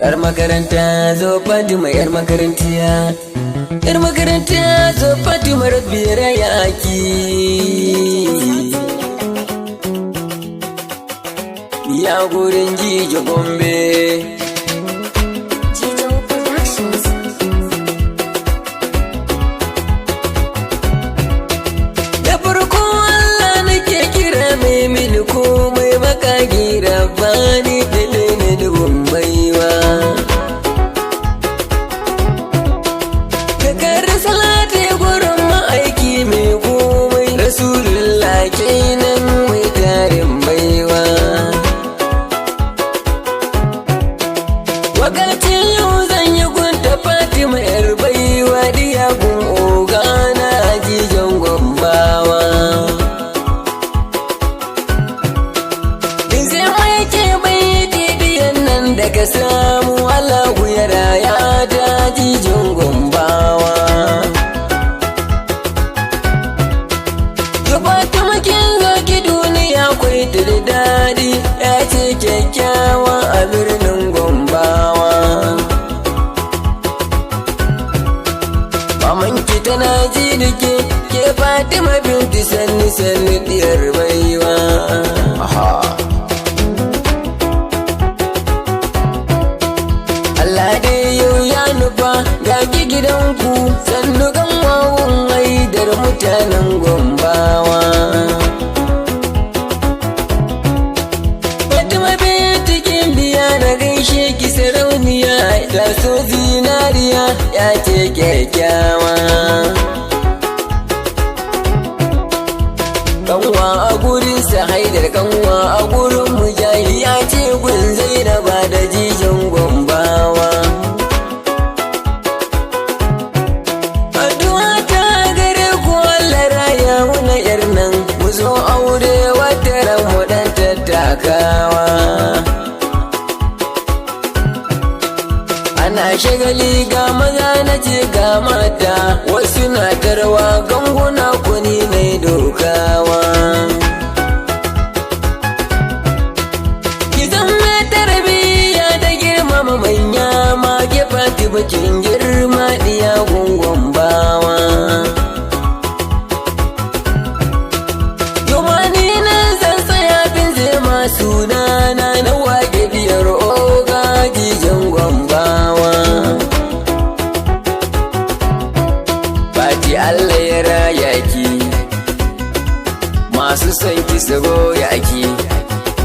Yar makaranta zo Fatima yar makarantiya, yar makaranta zo Fatima rabbi raya ki. Ya gurin Jijo Gombe. Jijo Productions. Da farko Allah nake kira mai mini komai makagi rabbani da daina dubin baiwa. Kakar salati gurin ma'aiki mai komai Rasulullah kenan mai tarin baiwa. Wakacin yau zan yi gunta Fatima yar baiwa diya gun ogana Jijon Gombawa. Din sai mai ke bai didiyan nan daga samu Allahu ya raya ta Jijon Gombawa. Yo Fatima kin zo ki duniya kwai ta da daɗi, ya ce kyakkyawa a birnin Gombawa. Mamanki tana ji da ke Fatima binti sanni sanni diyar baiwa. Allah dai yau ya nufa ga ki gidanku sannu gan wawun haidar mutanen Gombawa. Fatima binti kin biya na gaishe ki sarauniya ta so zinariya ya ce kyakkyawa. Kanwa a gurin sa haidar kanwa a gurin mujahi ya ce gun Zainaba da Jijon Gombawa. Addu'a ta gare ku Allah raya wuna yar nan mu zo aure wata ran mu dan tattakawa. Ana shagali ga maza na ce ga mata wasu na tarwa ganguna kuni mai dokawa. Ki zan mai tarbiyya da girmama manya ma ke fati bakin girma diya gungun bawa. Yomani nan zan tsaya bin zai masu nana na wage biyar oga Jijon Gombawa. Fati Allah ya raya ki, masu son ki su goya ki.